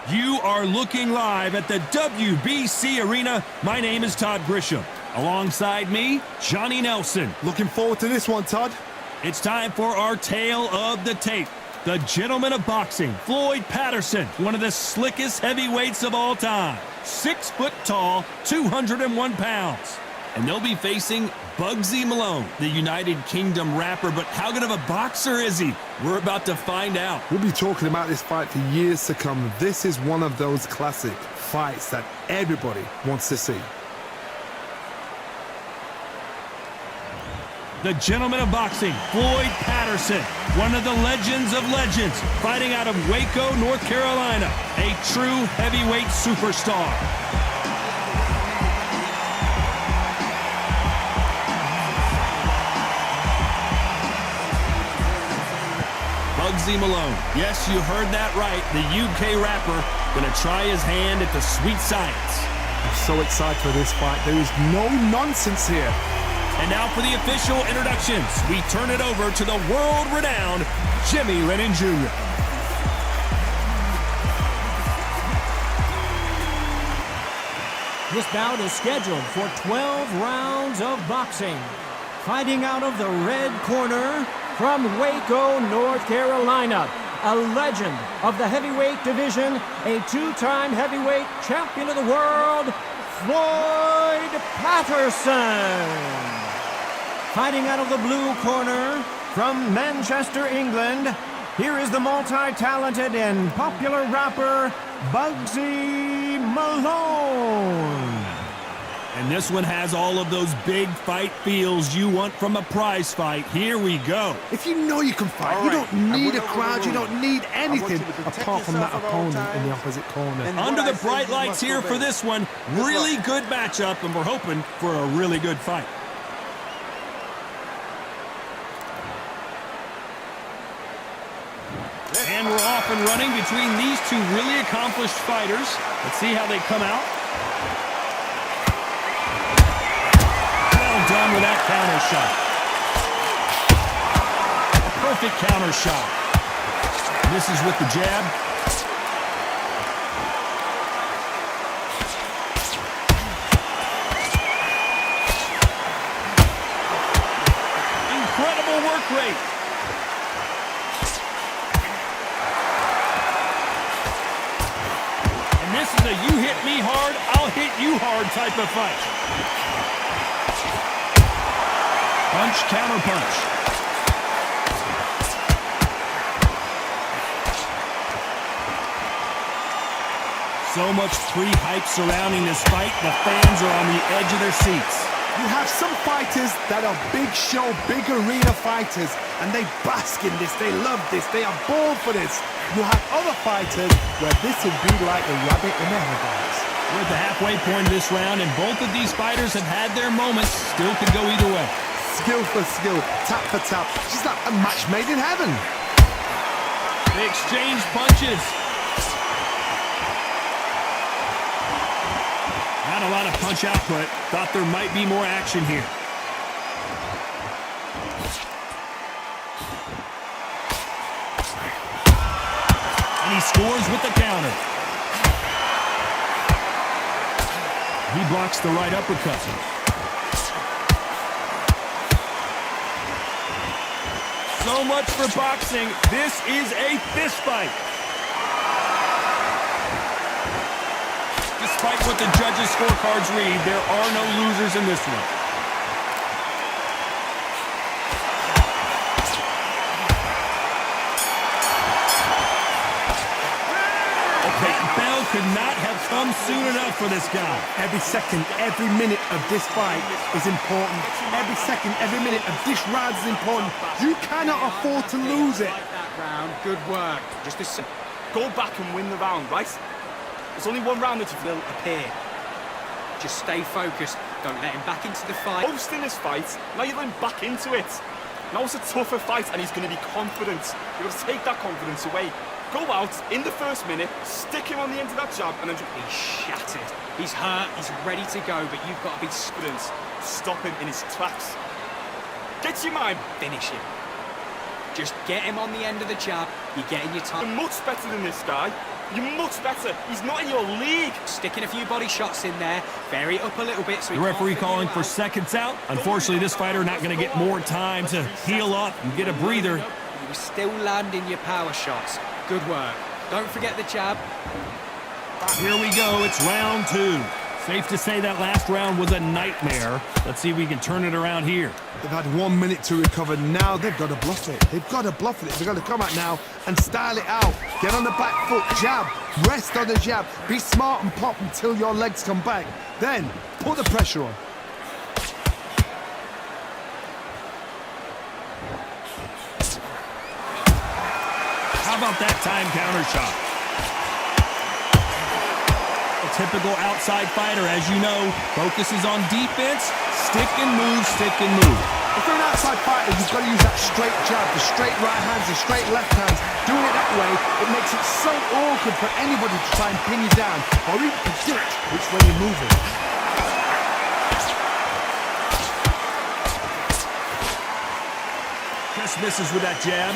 You are looking live at the WBC Arena. My name is Todd Grisham. Alongside me, Johnny Nelson. Looking forward to this one, Todd. It's time for our tale of the tape. The gentleman of boxing, Floyd Patterson, one of the slickest heavyweights of all time. 6 foot tall, 201 pounds. And they'll be facing Bugzy Malone, the United Kingdom rapper. But how good of a boxer is he? We're about to find out. We'll be talking about this fight for years to come. This is one of those classic fights that everybody wants to see. The gentleman of boxing, Floyd Patterson, one of the legends of legends, fighting out of Waco, North Carolina, a true heavyweight superstar. Bugzy Malone. Yes, you heard that right. The UK rapper gonna try his hand at the sweet science. I'm so excited for this fight. There is no nonsense here. And now for the official introductions. We turn it over to the world-renowned Jimmy Lennon Jr. This bout is scheduled for 12 rounds of boxing. Fighting out of the red corner from Waco, North Carolina, a legend of the heavyweight division, a 2-time heavyweight champion of the world, Floyd Patterson. Fighting out of the blue corner from Manchester, England, here is the multi-talented and popular rapper, Bugzy Malone. And this one has all of those big fight feels you want from a prize fight. Here we go. If you know you can fight, you don't need a crowd, you don't need anything apart from that opponent in the opposite corner. Under the bright lights here for this one, really good matchup, and we're hoping for a really good fight. And we're off and running between these two really accomplished fighters. Let's see how they come out. Well done with that counter shot. A perfect counter shot. Misses with the jab. Incredible work rate. This is a you hit me hard, I'll hit you hard type of fight. Punch, counter punch. So much pre-hype surrounding this fight, the fans are on the edge of their seats. You have some fighters that are big show, big arena fighters, and they bask in this, they love this, they are born for this. You have other fighters where this would be like a rabbit in the headlights. We're at the halfway point of this round, and both of these fighters have had their moments. Still could go either way. Skill for skill, tap for tap. She's like a match made in heaven. They exchange punches. Not a lot of punch output. Thought there might be more action here. And he scores with the counter. He blocks the right uppercut. So much for boxing. This is a fist fight. Despite what the judges' scorecards read, there are no losers in this one. Could not have come soon enough for this guy. Every second, every minute of this fight is important. Every second, every minute of this round is important. You cannot afford to lose it. That round, good work. Just this, go back and win the round, right? There's only one round that will appear. Just stay focused. Don't let him back into the fight. Most in this fight, now you're letting back into it. Now it's a tougher fight, and he's going to be confident. You've got to take that confidence away. Go out in the first minute, stick him on the end of that jab, and then just... He's shattered. He's hurt. He's ready to go, but you've got to be confident. Stop him in his tracks. Get your mind. Finish him. Just get him on the end of the jab. You're getting your time. You're much better than this guy. You're much better. He's not in your league. Sticking a few body shots in there. Vary it up a little bit so The referee calling for seconds out. Unfortunately, this fighter not going to get more time to heal up and get a breather. You were still landing your power shots. Good work. Don't forget the jab. Here we go. It's round 2. Safe to say that last round was a nightmare. Let's see if we can turn it around here. They've had 1 minute to recover. Now they've got to bluff it. They've got to bluff it. They've got to come out now and style it out. Get on the back foot, jab. Rest on the jab. Be smart and pop until your legs come back. Then put the pressure on. How about that time counter shot? A typical outside fighter, as you know, focuses on defense, stick and move, stick and move. If you're an outside fighter, you've got to use that straight jab, the straight right hands, the straight left hands. Doing it that way, it makes it so awkward for anybody to try and pin you down or even predict which way you're moving. Just misses with that jab.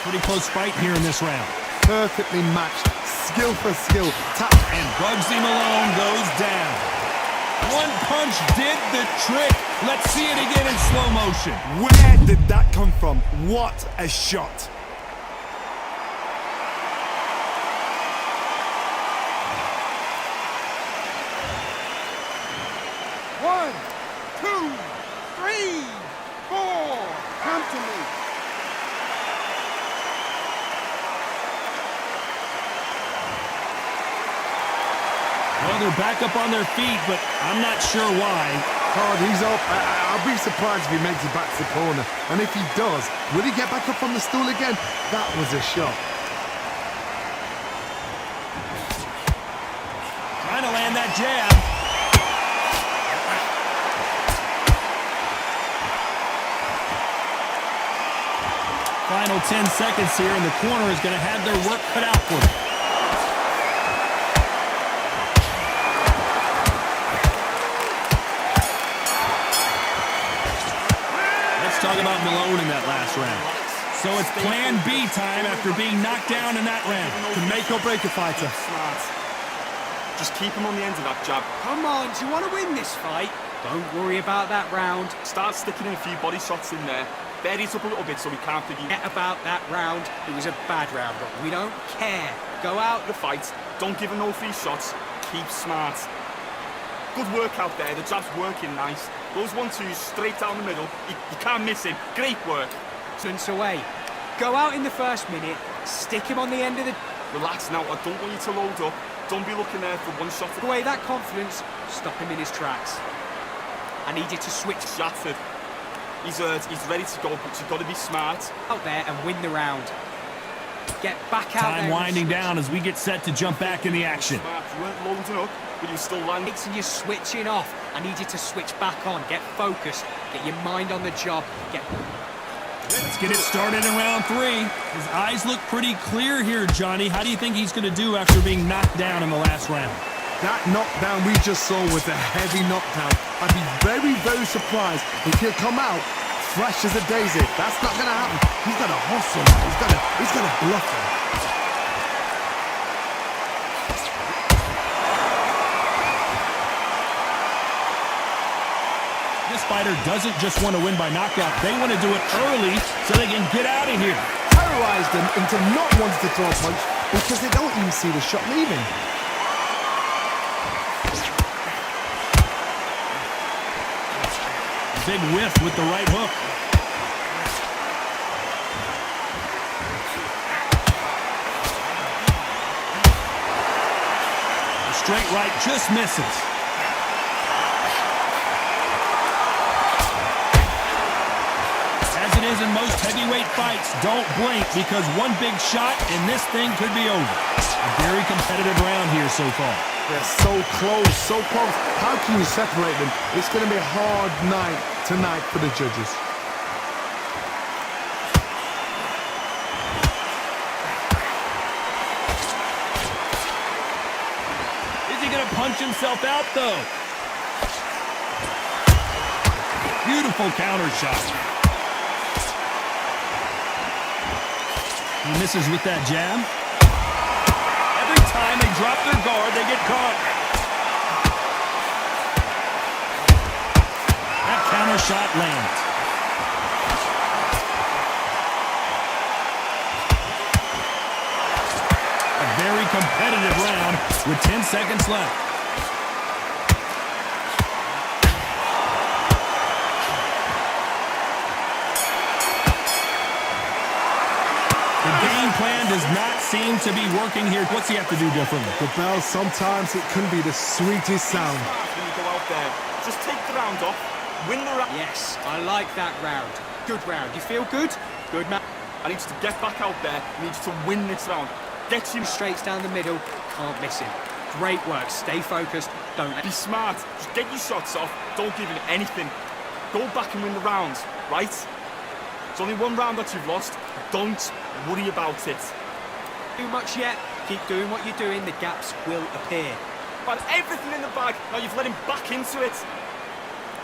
Pretty close fight here in this round. Perfectly matched, skill for skill. Tap. And Bugzy Malone goes down. One punch did the trick. Let's see it again in slow motion. Where did that come from? What a shot. One, two, three, four. Come to me. Well, they're back up on their feet, but I'm not sure why. Oh, he's up. I'll be surprised if he makes it back to the corner. And if he does, will he get back up on the stool again? That was a shot. Trying to land that jab. Final 10 seconds here, and the corner is going to have their work cut out for them. Talk about Malone in that last round. So it's plan B time after being knocked down in that round. To make or break a fighter. Smart. Just keep him on the end of that jab. Come on, do you want to win this fight? Don't worry about that round. Start sticking in a few body shots in there. Bury it up a little bit so we can't figure Forget about that round. It was a bad round, but we don't care. Go out. the fight. Don't give him no free shots. Keep smart. Good work out there. The jab's working nice. Those 1-2s straight down the middle. You can't miss him. Great work. Since away. Go out in the first minute. Stick him on the end of the... Relax now. I don't want you to load up. Don't be looking there for one shot. away that confidence. Stop him in his tracks. I need you to switch Shattered. He's hurt. He's ready to go, but you've got to be smart. out there and win the round. Get back out there. Time winding down as we get set to jump back in the action. Smart. You weren't loading up, but you still landing. And you're switching off. I need you to switch back on. Get focused. Get your mind on the job. Let's get it started in round 3. His eyes look pretty clear here, Johnny. How do you think he's going to do after being knocked down in the last round? That knockdown we just saw was a heavy knockdown. I'd be very, very surprised if he'll come out fresh as a daisy. That's not going to happen. He's got to hustle now. He's got to bluff him. This fighter doesn't just want to win by knockout. They want to do it early so they can get out of here. Terrorize them into not wanting to throw a punch because they don't even see the shot leaving. Big whiff with the right hook. The straight right just misses. As it is in most heavyweight fights, don't blink because one big shot and this thing could be over. A very competitive round here so far. They're so close, so close. How can you separate them? It's going to be a hard night tonight for the judges. Is he punch himself out, though. Beautiful counter shot. He misses with that jab. Every time they drop their guard, they get caught. That counter shot lands. A very competitive round with 10 seconds left. Plan does not seem to be working here. What's he have to do differently? The bell, sometimes it can be the sweetest sound. When you go out there, just take the round off, win the round. Yes, I like that round. Good round. You feel good? Good, man. I need you to get back out there. I need you to win this round. Get you Straights down the middle. Can't miss him. Great work. Stay focused. Don't be smart. Just get your shots off. Don't give him anything. Go back and win the rounds, right? It's only one round that you've lost. Don't worry about it. too much yet. Keep doing what you're doing. The gaps will appear. But everything in the bag. Now you've let him back into it.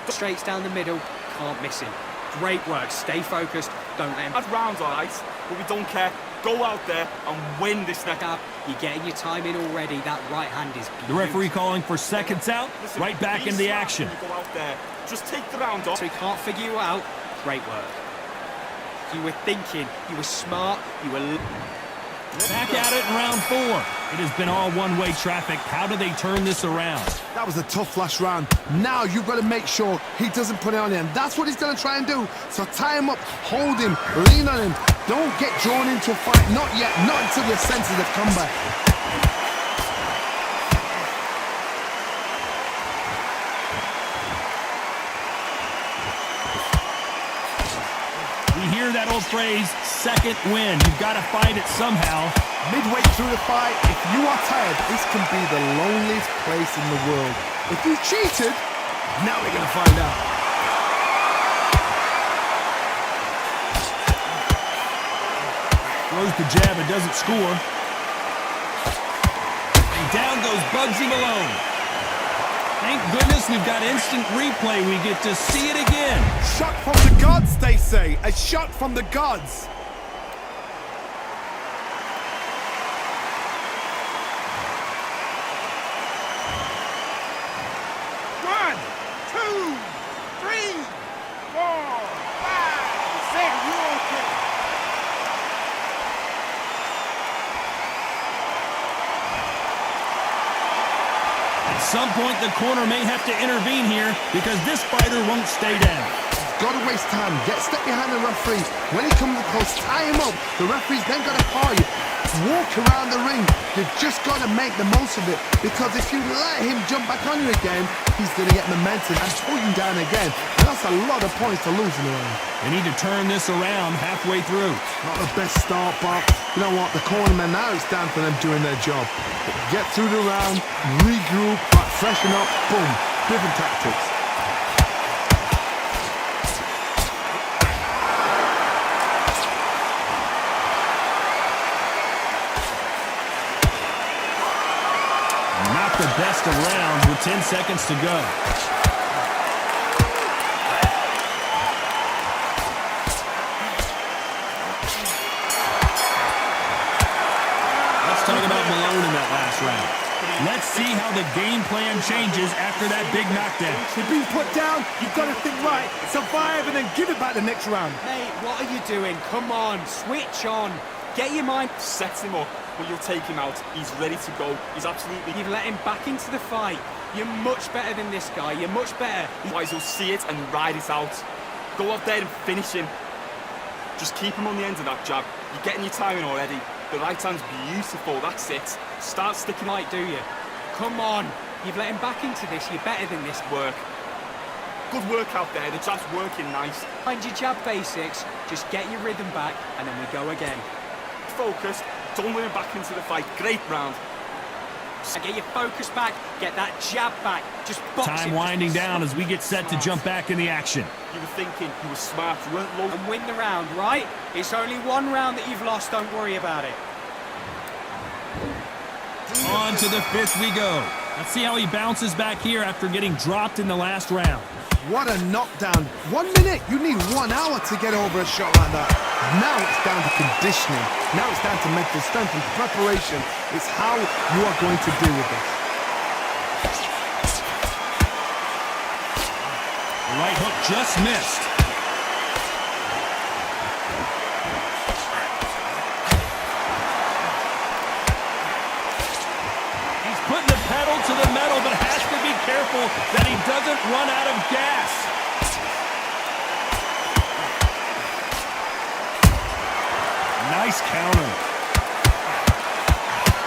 Straights down the middle. Can't miss him. Great work. Stay focused. Don't let him. That round's all right, but we don't care. Go out there and win this next. You're getting your time in already. That right hand is beautiful. The referee calling for seconds out. Listen, right back be in the smart action. when you go out there. Just take the round off. So he can't figure you out. Great work. You were thinking. You were smart. You were... Back at it in round 4. It has been all one-way traffic. How do they turn this around? That was a tough last round. Now you've got to make sure he doesn't put it on him. That's what he's going to try and do. So tie him up, hold him, lean on him. Don't get drawn into a fight. Not yet. Not until your senses have come back. We hear that old phrase, second win. You've got to fight it somehow. Midway through the fight, if you are tired, this can be the loneliest place in the world. If you cheated, now we're going to find out. Throws the jab and doesn't score. And down goes Bugzy Malone. Thank goodness we've got instant replay. We get to see it again. Shot from the gods, they say. A shot from the gods. At some point, the corner may have to intervene here because this fighter won't stay down. Got to waste time. Get step behind the referee. When he comes close, tie him up. The referee's then got to call you. Walk around the ring. You've just got to make the most of it, because if you let him jump back on you again, he's going to get momentum and pull you down again. And that's a lot of points to lose in the ring. They need to turn this around halfway through. Not the best start, but you know what? The cornermen, now it's down for them doing their job. Get through the round, regroup, freshen up, boom. Different tactics. Not the best of rounds with 10 seconds to go. Let's talk about Malone in that last round. Let's see how the game plan changes after that big knockdown. You've been put down, you've got to think right, survive, and then give it back the next round. Mate, what are you doing? Come on, switch on. Get your mind. Set him up, but you'll take him out. He's ready to go. He's absolutely... You've let him back into the fight. You're much better than this guy. You're much better. Otherwise, you'll see it and ride it out. Go out there and finish him. Just keep him on the end of that jab. You're getting your timing already. The right hand's beautiful. That's it. Start sticking Might do you. Come on. You've let him back into this. You're better than this. work. Good work out there. The jab's working nice. Find your jab basics. Just get your rhythm back, and then we go again. Focused. Don't let him back into the fight. Great round. Get your focus back. Get that jab back. Just box Time him. winding down as we get set to jump back in the action. You were thinking. You were smart. You weren't low. And win the round, right? It's only one round that you've lost. Don't worry about it. On to the 5th we go. Let's see how he bounces back here after getting dropped in the last round. What a knockdown. 1 minute, you need 1 hour to get over a shot like that. Now it's down to conditioning. Now it's down to mental strength and preparation. It's how you are going to deal with this. The right hook just missed. He's putting the pedal to the metal, but has to be careful that he doesn't run out of gas. Nice counter.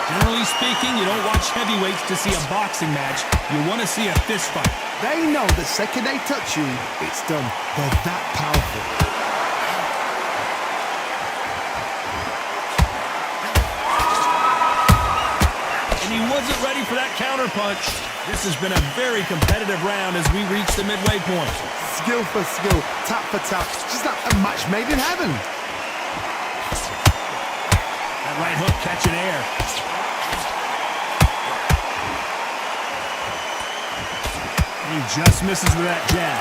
Generally speaking, you don't watch heavyweights to see a boxing match. You want to see a fist fight. They know the second they touch you, it's done. They're that powerful. And he wasn't ready for that counter punch. This has been a very competitive round as we reach the midway point. Skill for skill, tap for tap. Just like a match made in heaven. That right hook catching air. He just misses with that jab.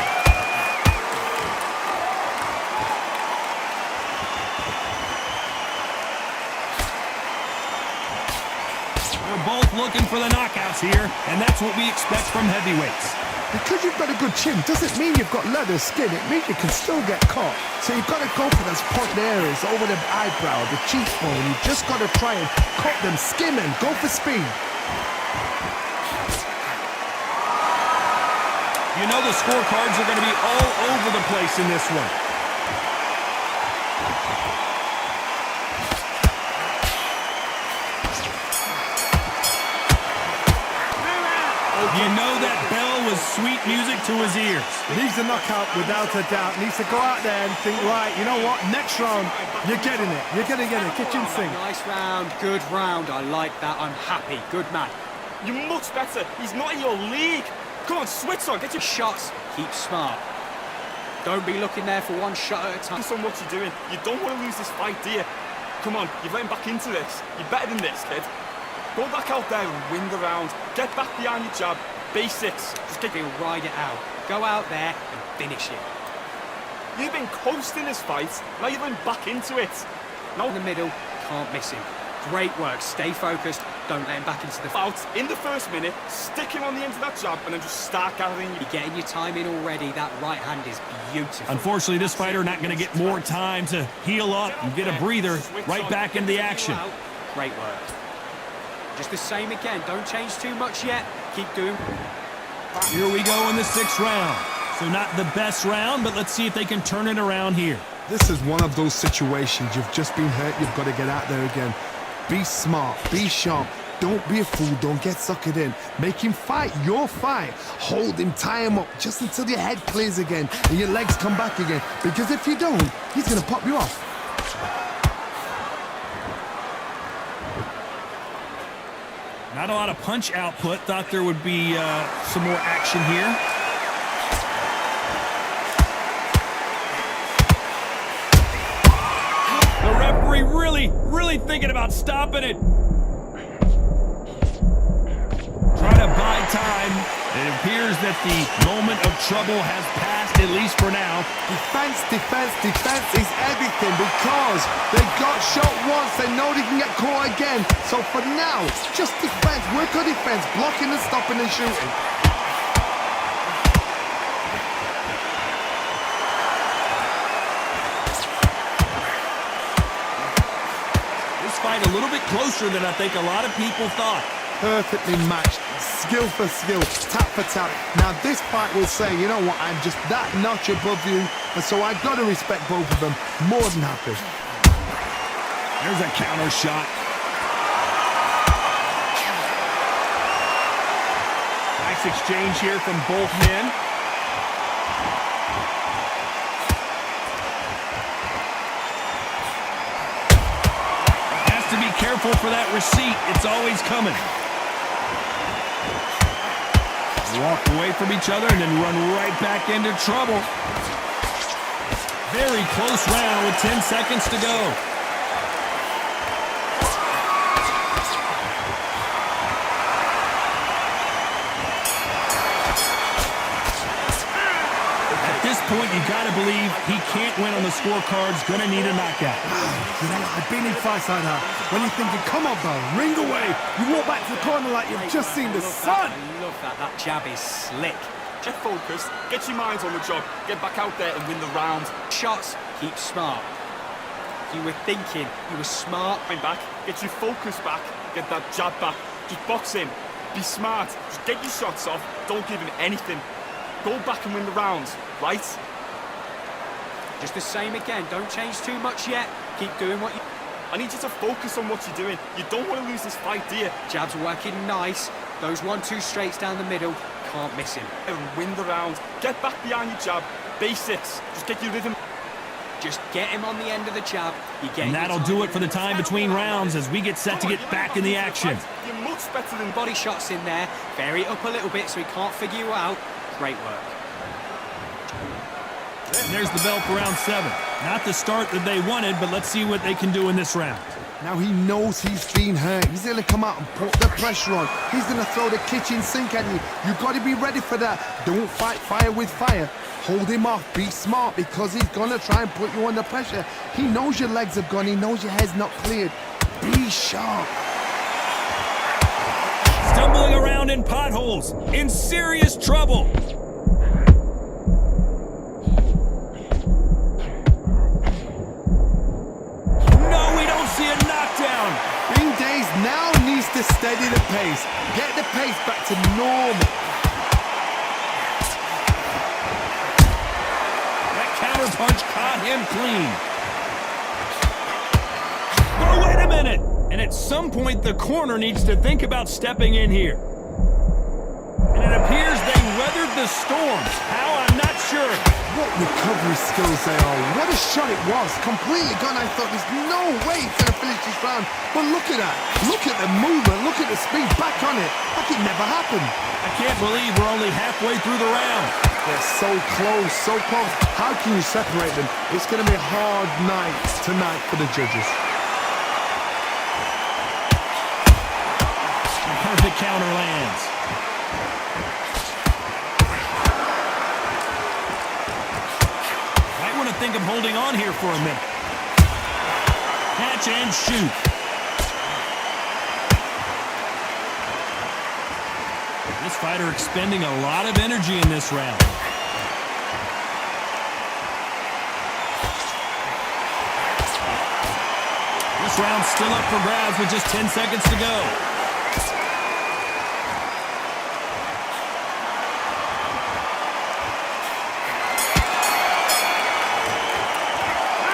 We're both looking for the knockouts here, and that's what we expect from heavyweights. Because you've got a good chin doesn't mean you've got leather skin. It means you can still get caught. So you've got to go for those point areas over the eyebrow, the cheekbone. You've just got to try and cut them, skim them, go for speed. You know the scorecards are going to be all over the place in this one. You know that bell was sweet music to his ears. Needs a knockout without a doubt. Needs to go out there and think, right, you know what? Next round, you're getting it. You're going to get it. Kitchen sink. Nice round, good round. I like that. I'm happy. Good man. You're much better. He's not in your league. Come on, switch on. Get your Shots, keep smart. Don't be looking there for one shot at a time. focus on what you're doing. You don't want to lose this fight, do you? Come on, you're getting back into this. You're better than this, kid. Go back out there and win the round. Get back behind your jab. Basics. Just get to ride it out. Go out there and finish it. You've been coasting this fight. Now you're going back into it. Not in the middle, can't miss him. Great work. Stay focused. Don't let him back into the fight. Out in the first minute, stick him on the end of that jab, and then just start gathering. You're getting your time in already. That right hand is beautiful. Unfortunately, this fighter not going to get more time to heal up and get a breather. Right back into the action. Great work. Just the same again. Don't change too much yet. Keep doing. Here we go in the 6th round. So not the best round, but let's see if they can turn it around here. This is one of those situations. You've just been hurt. You've got to get out there again. Be smart. Be sharp. Don't be a fool. Don't get suckered in. Make him fight your fight. Hold him. Tie him up just until your head clears again and your legs come back again. Because if you don't, he's going to pop you off. Not a lot of punch output. Thought there would be some more action here. The referee really thinking about stopping it. Trying to buy time. It appears that the moment of trouble has passed, at least for now. Defense, defense, defense is everything because they got shot once. They know they can get caught again. So for now, just defense. Work on defense. Blocking and stopping and shooting. This fight a little bit closer than I think a lot of people thought. Perfectly matched, skill for skill, tap for tap. Now this fight will say, you know what, I'm just that notch above you, and so I've got to respect both of them. More than happy. There's a counter shot. Nice exchange here from both men. Has to be careful for that receipt. It's always coming. Walk away from each other and then run right back into trouble. Very close round with 10 seconds to go. this point, you got to believe he can't win on the scorecard's going to need a knockout. You know, I've been in fights like that. When you're thinking, come on, Bout, ring away. You walk back to the corner like you've just seen the sun. I love that. That jab is slick. Get focused, get your minds on the job, get back out there and win the round. Shots, keep smart. You were thinking, you were smart. Going back, get your focus back, get that jab back. Just box in, be smart, just get your shots off, don't give him anything. Go back and win the round, right? Just the same again, don't change too much yet. Keep doing what you... I need you to focus on what you're doing. You don't want to lose this fight, do you? Jab's working nice. Those 1-2 straights down the middle, can't miss him. And win the round. Get back behind your jab. Basics. Just get your rhythm. Just get him on the end of the jab. And that'll do it for the time between rounds as we get set to get back in the action. You're much better than... Body shots in there. Vary it up a little bit so he can't figure you out. Great work. And there's the bell for round 7. Not the start that they wanted, but let's see what they can do in this round. Now he knows he's been hurt. He's going to come out and put the pressure on. He's going to throw the kitchen sink at you. You've got to be ready for that. Don't fight fire with fire. Hold him off. Be smart because he's going to try and put you under pressure. He knows your legs have gone. He knows your head's not cleared. Be sharp. Stumbling around in potholes. In serious trouble. Now needs to steady the pace. Get the pace back to normal. That counter punch caught him clean. Oh, wait a minute! And at some point, the corner needs to think about stepping in here. And it appears they weathered the storm. How? I'm not sure. What recovery skills they are. What a shot it was. Completely gone. I thought there's no way he's going to finish this round. But look at that. Look at the movement. Look at the speed. Back on it. Like it never happened. I can't believe we're only halfway through the round. They're so close, so close. How can you separate them? It's going to be a hard night tonight for the judges. Perfect counter lands. Might want to think of holding on here for a minute. Catch and shoot. This fighter expending a lot of energy in this round. This round's still up for grabs with just 10 seconds to go.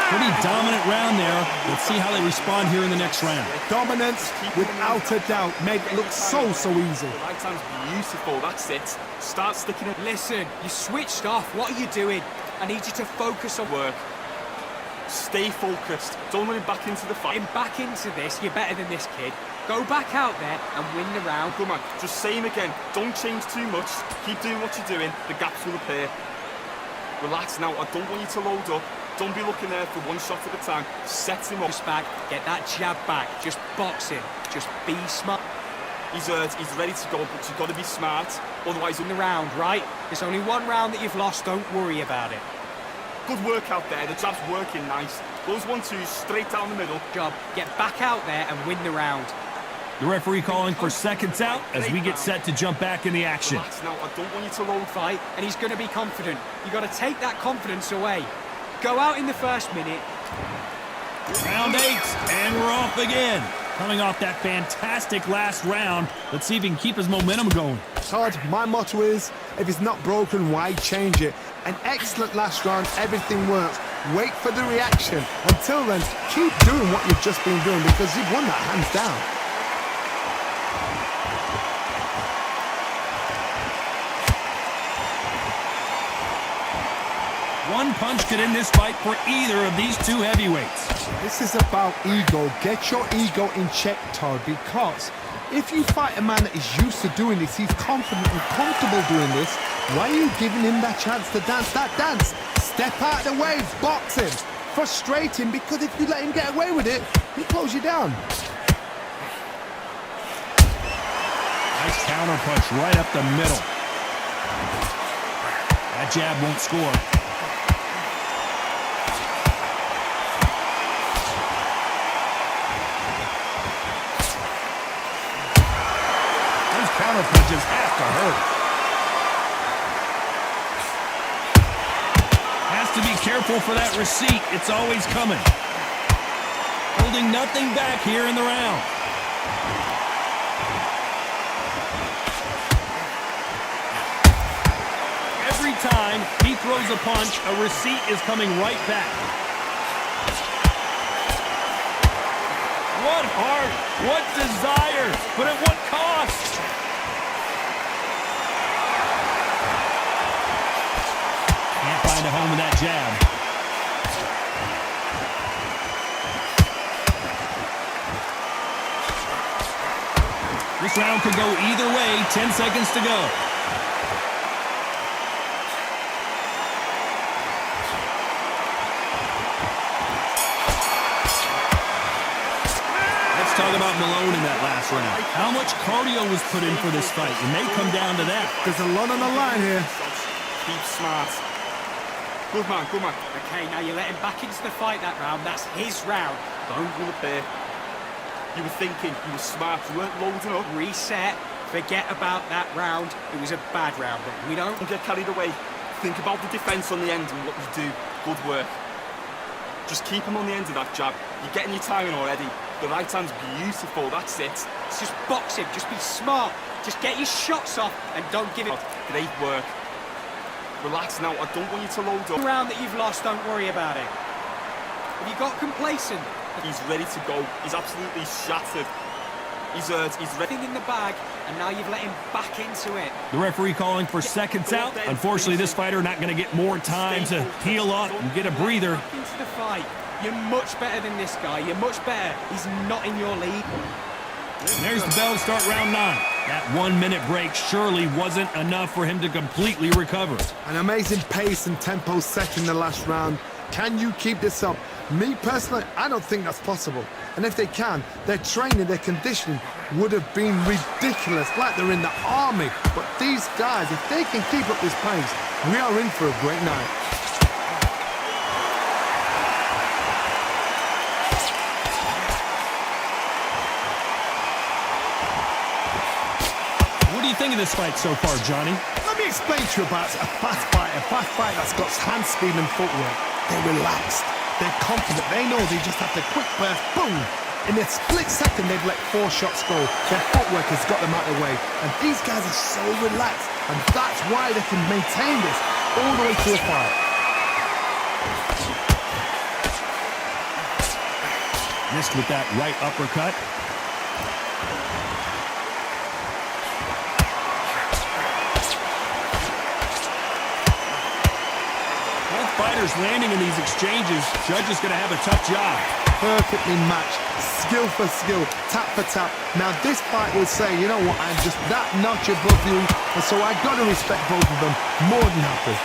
Pretty dominant round there. Let's see how they respond here in the next round. Dominance, without a doubt, made it look so easy. The right hand's beautiful, that's it. Start sticking it. Listen, you switched off. What are you doing? I need you to focus on Work. Stay focused. Don't run him back into the fight. getting back into this. You're better than this kid. Go back out there and win the round. Good man, just same again. Don't change too much. Keep doing what you're doing. The gaps will appear. Relax now. I don't want you to load up. Don't be looking there for one shot at a time. Set him up. Just back, get that jab back. Just box him. Just be smart. He's hurt. He's ready to go, but you've got to be smart. Otherwise, In the round, right? There's only one round that you've lost. Don't worry about it. good work out there. The jab's working nice. Those 1-2s straight down the middle. Job, get back out there and win the round. The referee calling for seconds out as we get set to jump back in the action. Relax now. I don't want you to load Fight, and he's going to be confident. You've got to take that confidence away. Go out in the first minute. Round 8, and we're off again. Coming off that fantastic last round, let's see if he can keep his momentum going. Todd, my motto is, if it's not broken, why change it? An excellent last round, everything works. Wait for the reaction. Until then, keep doing what you've just been doing because you've won that hands down. One punch could end this fight for either of these two heavyweights. This is about ego. Get your ego in check, Todd, because if you fight a man that is used to doing this, he's confident and comfortable doing this, why are you giving him that chance to dance that dance? Step out of the way, box him, frustrate him, because if you let him get away with it, he'll close you down. Nice counter punch right up the middle. That jab won't score. to hurt. Has to be careful for that receipt. It's always coming. Holding nothing back here in the round. Every time he throws a punch, a receipt is coming right back. What heart, what desire, but at what cost? Can't find a home with that jab. This round could go either way. 10 seconds to go. Let's talk about Malone in that last round. How much cardio was put in for this fight? It may come down to that. There's a lot on the line here. Keep smart. Good man, good man. Okay, now you let him back into the fight that round. That's his round. Don't pull up there. You were thinking, you were smart, you weren't loading up. Reset. Forget about that round. It was a bad round, but we don't. Don't get carried away. Think about the defence on the end and what you do. Good work. Just keep him on the end of that jab. You're getting your timing already. The right hand's beautiful, that's it. It's just box him. Just be smart. Just get your shots off and don't give it. Great work. Relax now, I don't want you to load up. The round that you've lost, don't worry about it. Have you got complacent? He's ready to go. He's absolutely shattered. He's hurt. He's ready. In the bag, and now you've let him back into it. The referee calling for seconds out. Unfortunately, this fighter not going to get more time to heal up and get a breather. Back into the fight. You're much better than this guy. You're much better. He's not in your league. And there's the bell to start round 9. That 1 minute break surely wasn't enough for him to completely recover. An amazing pace and tempo set in the last round. Can you keep this up? Me personally, I don't think that's possible. And if they can, their training, their conditioning would have been ridiculous, like they're in the army. But these guys, if they can keep up this pace, we are in for a great night. What do you think of this fight so far, Johnny? Let me explain to you about a fast fight that's got hand speed and footwork. They're relaxed. They're confident. They know they just have to quick burst, boom. In a split second, they've let 4 shots go. Their footwork has got them out of the way. And these guys are so relaxed. And that's why they can maintain this all the way to the fight. Missed with that right uppercut. Fighters landing in these exchanges. Judge is going to have a tough job. Perfectly matched, skill for skill, tap for tap. Now this fight will say, you know what, I'm just that notch above you, and so I got to respect both of them more than happy.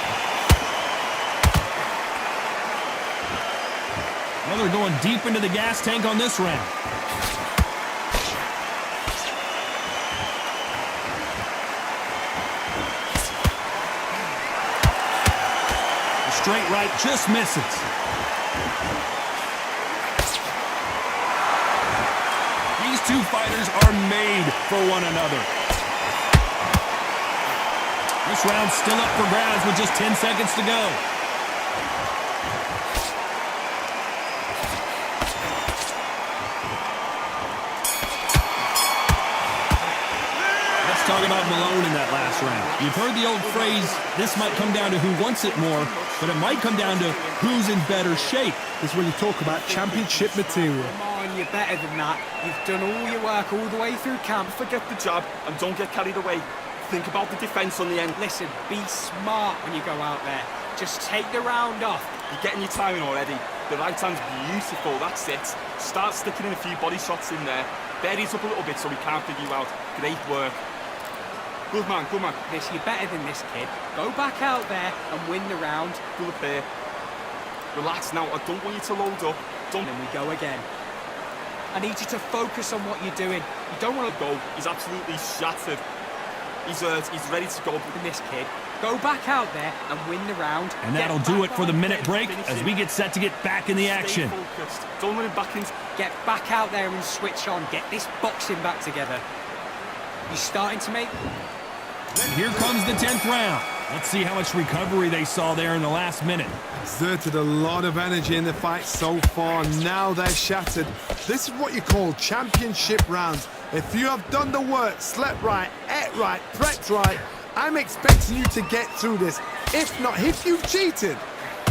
Well, they're going deep into the gas tank on this round. Straight right just misses. These two fighters are made for one another. This round's still up for grabs with just 10 seconds to go. Let's talk about Malone in that last round. You've heard the old phrase, this might come down to who wants it more, but it might come down to who's in better shape. This is when you talk about championship material. Come on, you're better than that. You've done all your work all the way through camp. Forget the jab and don't get carried away. Think about the defence on the end. Listen, be smart when you go out there. Just take the round off. You're getting your timing already. The right hand's beautiful, that's it. Start sticking in a few body shots in there. Bury it up a little bit so we can't figure you out. Great work. Good man, good man. This, you're better than this kid. Go back out there and win the round. Pull up here. Relax now, I don't want you to load up. Don't. And then we go again. I need you to focus on what you're doing. You don't want to go. He's absolutely shattered. He's hurt, he's ready to go. In this kid. Go back out there and win the round. And that'll do it for the minute break as we get set to get back in the action. Stay focused. Don't let him back in. Get back out there and switch on. Get this boxing back together. You're starting to make... Here comes the 10th round. Let's see how much recovery they saw there in the last minute. Exerted a lot of energy in the fight so far. Now they're shattered. This is what you call championship rounds. If you have done the work, slept right, ate right, prepped right, I'm expecting you to get through this. If not, if you've cheated,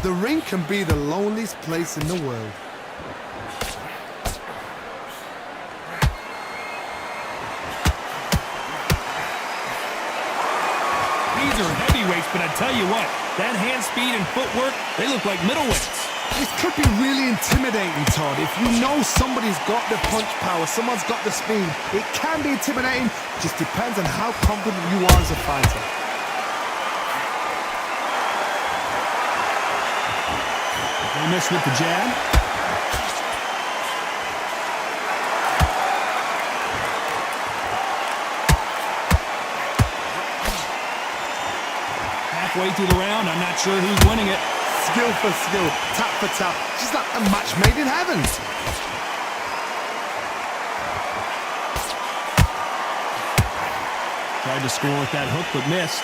the ring can be the loneliest place in the world. These are heavyweights, but I tell you what, that hand speed and footwork, they look like middleweights. This could be really intimidating, Todd. If you know somebody's got the punch power, someone's got the speed, it can be intimidating. Just depends on how confident you are as a fighter. They miss with the jab. Halfway through the round, I'm not sure who's winning it. Skill for skill, tap for tap. Just like a match made in heaven. Tried to score with that hook, but missed.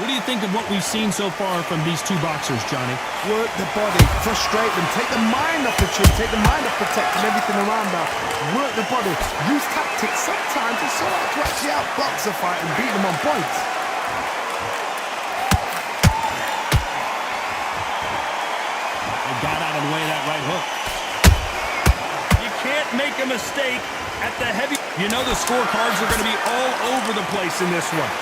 What do you think of what we've seen so far from these two boxers, Johnny? Work the body, frustrate them, take the mind off the chin, take the mind off protecting everything around that. Work the body, use tactics sometimes to sort out to actually outbox a fight and beat them on points. They got out of the way of that right hook. You can't make a mistake at the heavy... You know the scorecards are going to be all over the place in this one.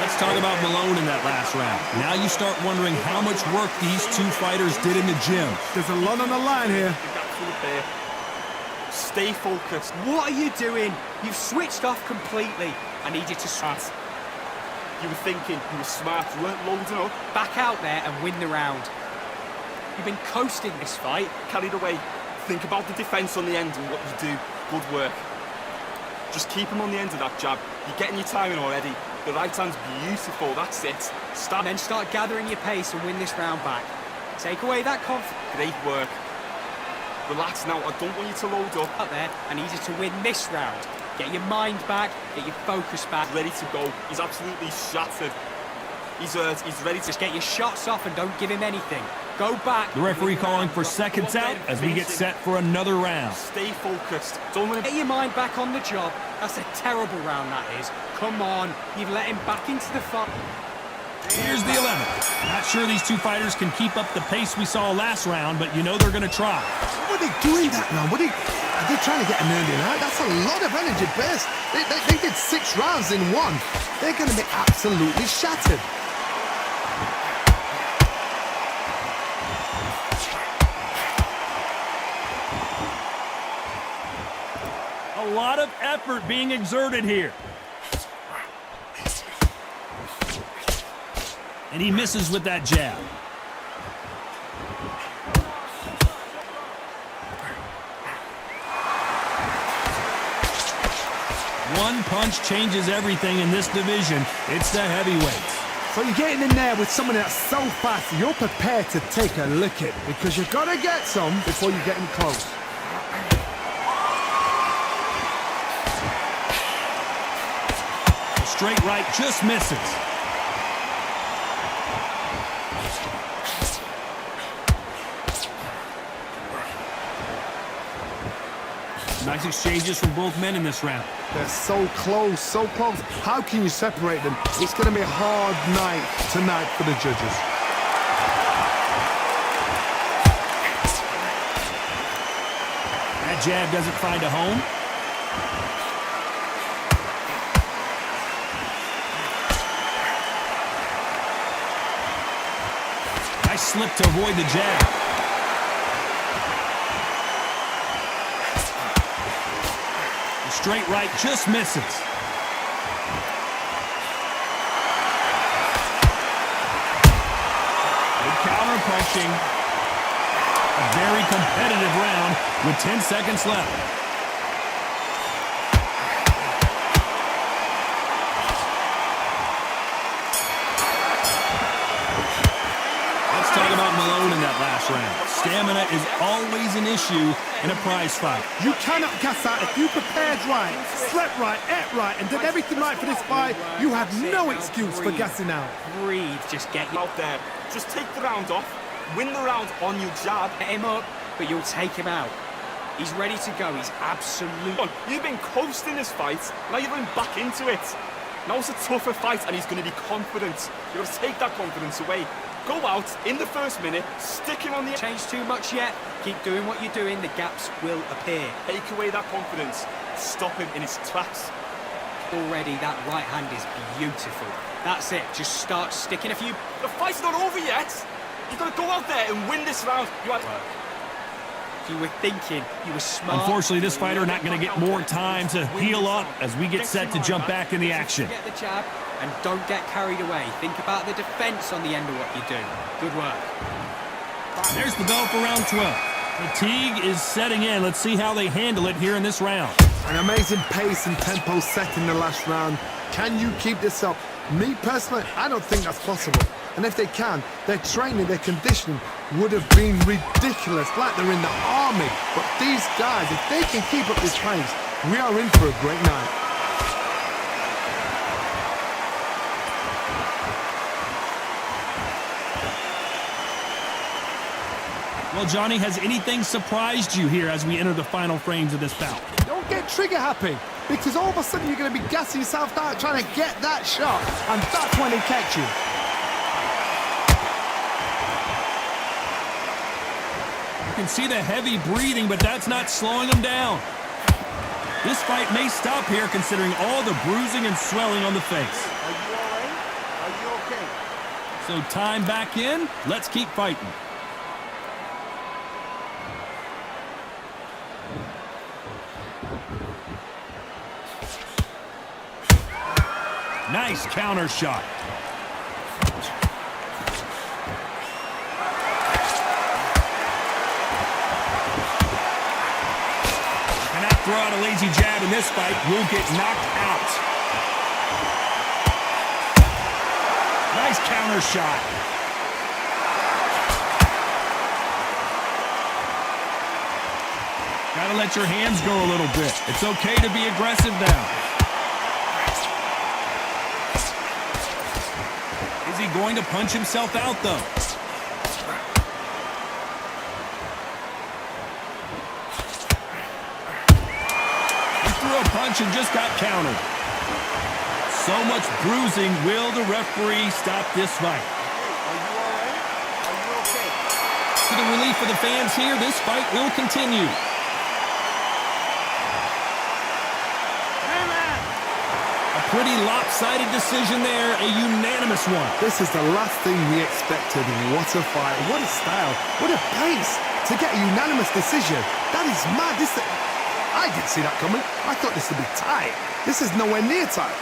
Let's talk about Malone in that last round. Now you start wondering how much work these two fighters did in the gym. There's a lot on the line here. Stay focused. What are you doing? You've switched off completely. I need you to start. You were thinking, you were smart, you weren't loading up. Back out there and win the round. You've been coasting this fight. Carried away. Think about the defense on the end and what you do. Good work. Just keep him on the end of that jab. You're getting your timing already. The right hand's beautiful, that's it. And then start gathering your pace and win this round back. Take away that confidence. Great work. Relax now, I don't want you to load up. Out there, I need you to win this round. Get your mind back, get your focus back. Ready to go. He's absolutely shattered. He's hurt, he's ready to... Just get your shots off and don't give him anything. Go back. The referee calling for seconds out as we get set for another round. Stay focused. Don't let him... Get your mind back on the job. That's a terrible round, that is. Come on, you've let him back into the fight. Here's the 11th. Not sure these two fighters can keep up the pace we saw last round, but you know they're going to try. What are they doing that now? Are they trying to get an early out? That's a lot of energy burst. They did 6 rounds in one. They're going to be absolutely shattered. A lot of effort being exerted here. And he misses with that jab. One punch changes everything in this division. It's the heavyweights. So you're getting in there with someone that's so fast, you're prepared to take a lick it because you've got to get some before you get in close. Straight right just misses. Nice exchanges from both men in this round. They're so close, so close. How can you separate them? It's going to be a hard night tonight for the judges. That jab doesn't find a home. Nice slip to avoid the jab. The straight right just misses. Good counter punching. A very competitive round with 10 seconds left. that last round. Stamina is always an issue in a prize fight. You cannot gas out. If you prepared right, slept right, ate right, and did everything right for this fight, you have no excuse for gassing out. Breathe, just get you Out there, just take the round off, win the round on your jab. Get him up, but you'll take him out. He's ready to go. He's absolutely... You've been coasting this fight, now you're going back into it. Now it's a tougher fight and he's going to be confident. You've got to take that confidence away. Go out in the first minute, stick him on the... Changed too much yet? Keep doing what you're doing, the gaps will appear. Take away that confidence, stop him in his tracks. Already, that right hand is beautiful. That's it, just start sticking a few... The fight's not over yet. You've got to go out there and win this round. You were thinking, you were smart. Unfortunately, this fighter not going to get more time to heal up as we get set to jump back in the action. Get the jab and don't get carried away. Think about the defense on the end of what you do. Good work. There's the bell for round 12. Fatigue is setting in. Let's see how they handle it here in this round. An amazing pace and tempo set in the last round. Can you keep this up? Me personally, I don't think that's possible. And if they can, their training, their conditioning would have been ridiculous, like they're in the army. But these guys, if they can keep up this pace, we are in for a great night. Well, Johnny, has anything surprised you here as we enter the final frames of this bout? Don't get trigger happy, because all of a sudden you're going to be gassing yourself out trying to get that shot, and that's when they catch you. You can see the heavy breathing, but that's not slowing him down. This fight may stop here considering all the bruising and swelling on the face. Are you all right? Are you okay? So time back in. Let's keep fighting. Nice counter shot. Cannot throw out a lazy jab in this fight. Will get knocked out. Nice counter shot. Gotta let your hands go a little bit. It's okay to be aggressive now. Is he going to punch himself out, though? He threw a punch and just got countered. So much bruising. Will the referee stop this fight? Are you all right? Are you okay? To the relief of the fans here, this fight will continue. Pretty lopsided decision there, a unanimous one. This is the last thing we expected. What a fight, what a style, what a pace to get a unanimous decision. That is mad. I didn't see that coming. I thought this would be tight. This is nowhere near tight.